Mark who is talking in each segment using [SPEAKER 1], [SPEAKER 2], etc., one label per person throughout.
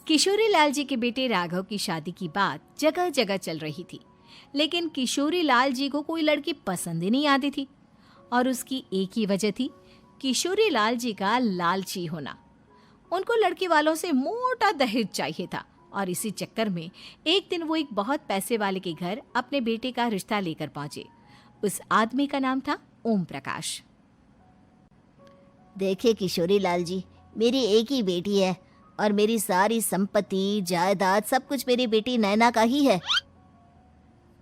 [SPEAKER 1] किशोरी लाल जी के बेटे राघव की शादी की बात जगह जगह चल रही थी, लेकिन किशोरी लाल जी को कोई लड़की पसंद ही नहीं आती थी। और उसकी एक ही वजह थी, किशोरी लाल जी का लालची होना। उनको लड़की वालों से मोटा दहेज चाहिए था और इसी चक्कर में एक दिन वो एक बहुत पैसे वाले के घर अपने बेटे का रिश्ता लेकर पहुंचे। उस आदमी का नाम था ओम प्रकाश।
[SPEAKER 2] देखिए किशोरी लाल जी, मेरी एक ही बेटी है और मेरी सारी संपत्ति जायदाद सब कुछ मेरी बेटी नैना का ही है।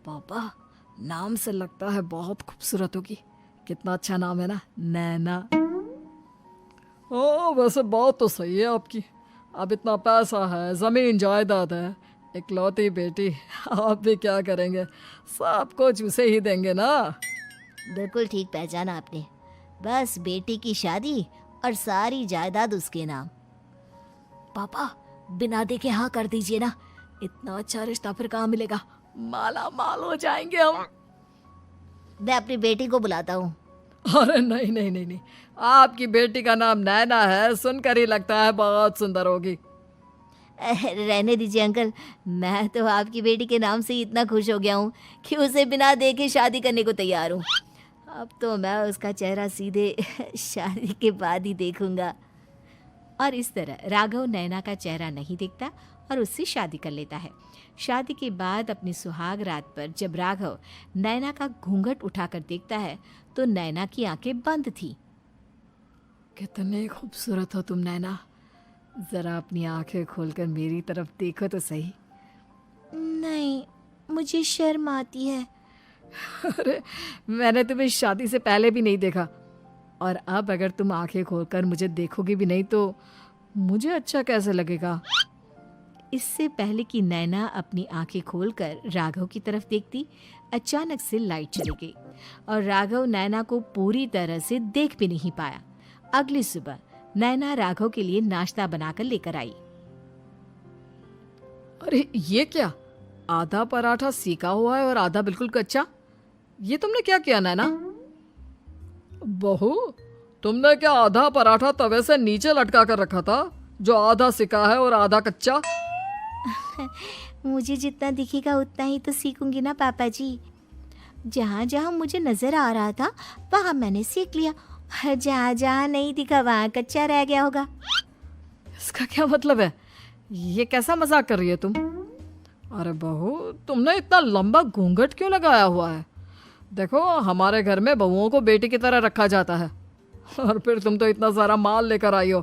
[SPEAKER 3] पापा, नाम से लगता है बहुत खूबसूरत होगी। कितना अच्छा नाम है ना, नैना। ओ, वैसे बात तो सही है आपकी। अब इतना पैसा है, जमीन जायदाद है, इकलौती बेटी, आप भी क्या करेंगे? सब कुछ उसे ही देंगे ना।
[SPEAKER 2] बिल्कुल ठीक पहचाना आपने। बस बेटी की शादी और सारी जायदाद उसके नाम।
[SPEAKER 3] पापा, बिना देखे हाँ कर दीजिए ना। इतना अच्छा रिश्ता फिर कहाँ मिलेगा? माला माल हो जाएंगे हम।
[SPEAKER 2] मैं अपनी बेटी को बुलाता हूँ।
[SPEAKER 3] अरे नहीं नहीं नहीं नहीं, आपकी बेटी का नाम नैना है, सुनकर ही लगता है बहुत सुंदर होगी।
[SPEAKER 2] रहने दीजिए अंकल, मैं तो आपकी बेटी के नाम से ही इतना खुश हो गया हूँ कि उसे बिना देखे शादी करने को तैयार हूँ। अब तो मैं उसका चेहरा सीधे शादी के बाद ही देखूंगा।
[SPEAKER 1] और इस तरह राघव नैना का चेहरा नहीं देखता और उससे शादी कर लेता है। शादी के बाद अपनी सुहाग रात पर जब राघव नैना का घूंघट उठाकर देखता है तो नैना की आंखें बंद थी।
[SPEAKER 3] कितने खूबसूरत हो तुम नैना, जरा अपनी आंखें खोलकर मेरी तरफ देखो तो सही।
[SPEAKER 2] नहीं, मुझे शर्म आती है।
[SPEAKER 3] अरे, मैंने तुम्हें शादी से पहले भी नहीं देखा, और अब अगर तुम आंखें खोलकर मुझे देखोगी भी नहीं तो मुझे अच्छा कैसे लगेगा?
[SPEAKER 1] इससे पहले कि नैना अपनी आंखें खोलकर राघव की तरफ देखती, अचानक से लाइट चली गई और राघव नैना को पूरी तरह से देख भी नहीं पाया। अगली सुबह नैना राघव के लिए नाश्ता बनाकर लेकर आई।
[SPEAKER 3] अरे ये क्या, आधा पराठा सेका हुआ है और आधा बिल्कुल कच्चा। ये तुमने क्या किया नैना? बहू, तुमने क्या आधा पराठा तवे से नीचे लटका कर रखा था, जो आधा सेका है और आधा कच्चा?
[SPEAKER 2] मुझे जितना दिखेगा उतना ही तो सीखूंगी ना पापा जी। जहाँ जहाँ मुझे नजर आ रहा था वहाँ मैंने सीख लिया, जहाँ जहाँ नहीं दिखा वहाँ कच्चा रह गया होगा।
[SPEAKER 3] इसका क्या मतलब है? ये कैसा मजाक कर रही है तुम? अरे बहू, तुमने इतना लंबा घूंघट क्यों लगाया हुआ है? देखो, हमारे घर में बहुओं को बेटी की तरह रखा जाता है, और फिर तुम तो इतना सारा माल लेकर आई हो।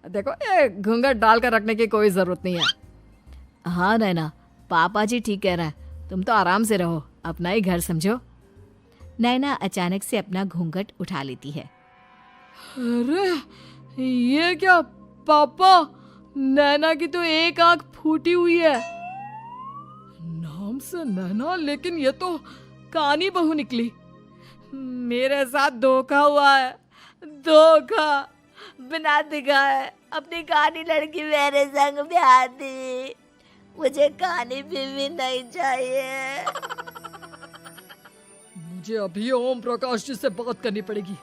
[SPEAKER 3] देखो, ये घूंघट डालकर रखने की कोई ज़रूरत नहीं है।
[SPEAKER 1] हाँ नैना, पापा जी ठीक कह रहे हैं, तुम तो आराम से रहो, अपना ही घर समझो। नैना अचानक से अपना घूंघट उठा लेती है।
[SPEAKER 3] अरे ये क्या पापा, नैना की तो एक आंख फूटी हुई है। नाम से नैना, लेकिन ये तो कानी बहू निकली। मेरे साथ धोखा हुआ है, धोखा।
[SPEAKER 2] बिना दिखाए अपनी कहानी लड़की मेरे संग ब्याह दी। मुझे कहानी भी नहीं चाहिए।
[SPEAKER 3] मुझे अभी ओम प्रकाश जी से बात करनी पड़ेगी।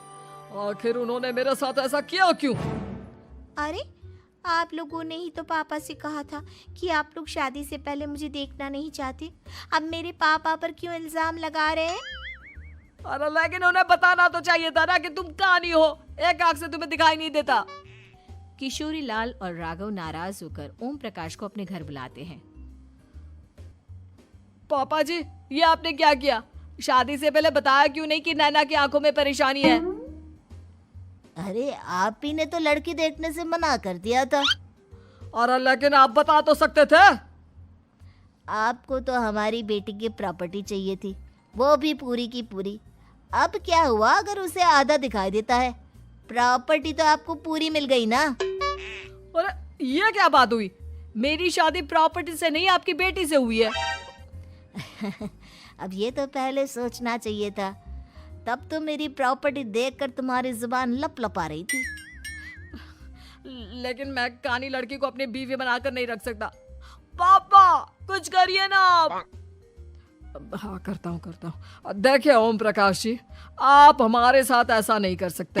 [SPEAKER 3] आखिर उन्होंने मेरे साथ ऐसा किया क्यों?
[SPEAKER 2] अरे, आप लोगों ने ही तो पापा से कहा था कि आप लोग शादी से पहले मुझे देखना नहीं चाहते। अब मेरे पापा पर क्यों इल्जाम लगा रहे हैं?
[SPEAKER 3] अरे लेकिन उन्हें बताना तो चाहिए था ना कि तुम कहानी हो, एक आंख से तुम्हें दिखाई नहीं देता।
[SPEAKER 1] किशोरी लाल और राघव नाराज होकर ओम प्रकाश को अपने घर बुलाते हैं।
[SPEAKER 3] पापा जी, ये आपने क्या किया? शादी से पहले बताया क्यों नहीं कि नैना की आंखों में परेशानी है?
[SPEAKER 2] अरे, आप ही ने तो लड़की देखने से मना कर दिया था।
[SPEAKER 3] और लेकिन आप बता तो सकते थे।
[SPEAKER 2] आपको तो हमारी बेटी की प्रॉपर्टी चाहिए थी, वो भी पूरी की पूरी। अब क्या हुआ अगर उसे आधा दिखाई देता है? प्रॉपर्टी तो आपको पूरी मिल गई ना।
[SPEAKER 3] अरे ये क्या बात हुई? मेरी शादी प्रॉपर्टी से नहीं, आपकी बेटी से हुई है।
[SPEAKER 2] अब ये तो पहले सोचना चाहिए था, तब तो मेरी प्रॉपर्टी देखकर तुम्हारी जुबान लप लपा रही थी।
[SPEAKER 3] लेकिन मैं कानी लड़की को अपनी बीवी बनाकर नहीं रख सकता। पापा, कुछ करिए ना आप। हाँ, करता हूँ। देखिए ओम प्रकाश जी, आप हमारे साथ ऐसा नहीं कर सकते।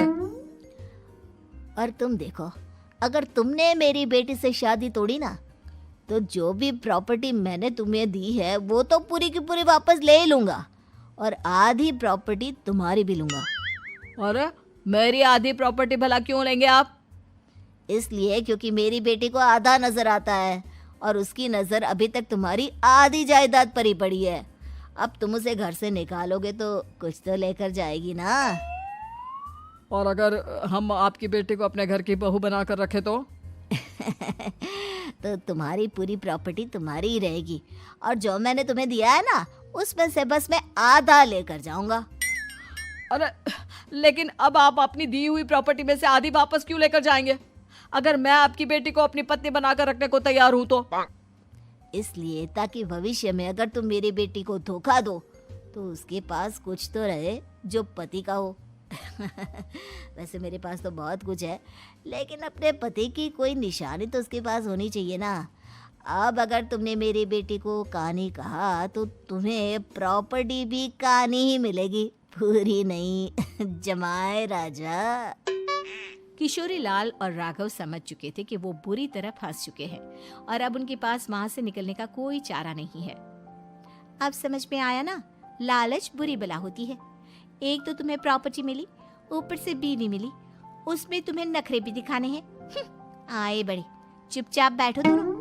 [SPEAKER 2] और तुम देखो, अगर तुमने मेरी बेटी से शादी तोड़ी ना तो जो भी प्रॉपर्टी मैंने तुम्हें दी है वो तो पूरी की पूरी वापस ले ही लूँगा और आधी प्रॉपर्टी तुम्हारी भी लूँगा।
[SPEAKER 3] अरे मेरी आधी प्रॉपर्टी भला क्यों लेंगे आप?
[SPEAKER 2] इसलिए क्योंकि मेरी बेटी को आधा नजर आता है और उसकी नज़र अभी तक तुम्हारी आधी जायदाद पर ही पड़ी है। अब तुम उसे घर से निकालोगे तो कुछ तो लेकर जाएगी ना।
[SPEAKER 3] और अगर हम आपकी बेटी को अपने घर की बहू बना कर रखे तो?
[SPEAKER 2] तो तुम्हारी पूरी प्रॉपर्टी तुम्हारी ही रहेगी और जो मैंने तुम्हें दिया है ना उसमें से बस मैं आधा लेकर जाऊंगा।
[SPEAKER 3] अरे लेकिन अब आप अपनी दी हुई प्रॉपर्टी में से आधी वापस क्यों लेकर जाएंगे? अगर मैं आपकी बेटी को अपनी पत्नी बनाकर रखने को तैयार हूं तो?
[SPEAKER 2] इसलिए ताकि भविष्य में अगर तुम मेरी बेटी को धोखा दो तो उसके पास कुछ तो रहे जो पति का हो। वैसे मेरे पास तो बहुत कुछ है लेकिन अपने पति की कोई निशानी तो उसके पास होनी चाहिए ना। अब अगर तुमने मेरी बेटी को कहानी कहा तो तुम्हें प्रॉपर्टी भी कहानी ही मिलेगी, पूरी नहीं। जमाए राजा।
[SPEAKER 1] किशोरी लाल और राघव समझ चुके थे कि वो बुरी तरह फंस चुके हैं और अब उनके पास वहां से निकलने का कोई चारा नहीं है। अब समझ में आया ना, लालच बुरी बला होती है। एक तो तुम्हें प्रॉपर्टी मिली, ऊपर से बीवी मिली, उसमें तुम्हें नखरे भी दिखाने हैं। आए बड़े, चुपचाप बैठो दोनों।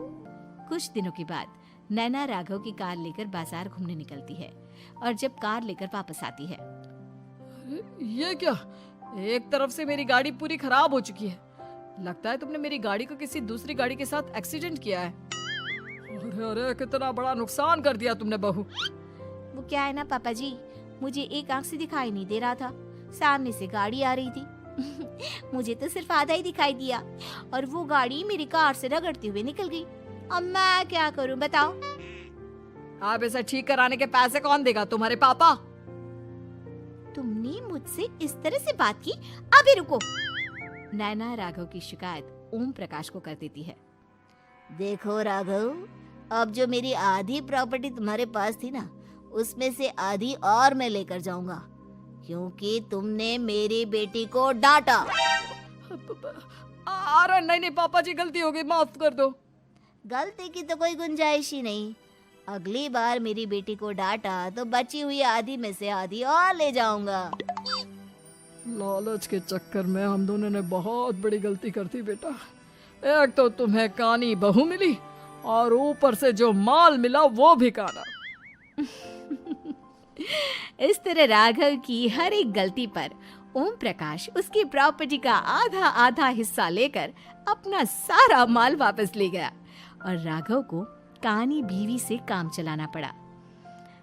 [SPEAKER 1] कुछ दिनों के बाद नैना राघव की कार लेकर बाजार घूमने निकलती है और जब कार लेकर वापस आती है,
[SPEAKER 3] ये क्या? एक तरफ से मेरी गाड़ी पूरी खराब हो चुकी है। लगता है तुमने मेरी गाड़ी को किसी दूसरी गाड़ी के साथ एक्सीडेंट किया है। अरे अरे कितना बड़ा नुकसान कर दिया तुमने बहू।
[SPEAKER 1] वो क्या है ना पापा जी, मुझे एक आंख से दिखाई नहीं दे रहा था, सामने से गाड़ी आ रही थी। मुझे तो सिर्फ आधा ही दिखाई दिया और वो गाड़ी मेरी कार से रगड़ते हुए निकल गई। अब मैं क्या करूं बताओ?
[SPEAKER 3] आप इसे ठीक कराने के पैसे कौन देगा? तुम्हारे पापा।
[SPEAKER 1] तुमने मुझसे इस तरह से बात की? अभी रुको। नैना राघव की शिकायत ओम प्रकाश को कर देती है।
[SPEAKER 2] देखो राघव, अब जो मेरी आधी प्रॉपर्टी तुम्हारे पास थी ना उसमें से आधी और मैं लेकर जाऊंगा क्योंकि तुमने मेरी बेटी को डांटा।
[SPEAKER 3] अरे नहीं नहीं पापा जी, गलती हो गई, माफ कर दो।
[SPEAKER 2] गलती की तो कोई गुंजाइश ही नहीं। अगली बार मेरी बेटी को डांटा तो बची हुई आधी में से आधी और ले जाऊंगा।
[SPEAKER 3] लालच के चक्कर में हम दोनों ने बहुत बड़ी गलती कर दी बेटा। एक तो तुम्हें कानी बहू मिली और ऊपर से जो माल मिला वो भी काना।
[SPEAKER 1] इस तरह राघव की हर एक गलती पर ओम प्रकाश उसकी प्रॉपर्टी का आधा आधा हिस्सा लेकर अपना सारा माल वापस ले गया और राघव को कानी बीवी से काम चलाना पड़ा।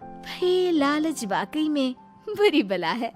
[SPEAKER 1] भाई लालच वाकई में बुरी बला है।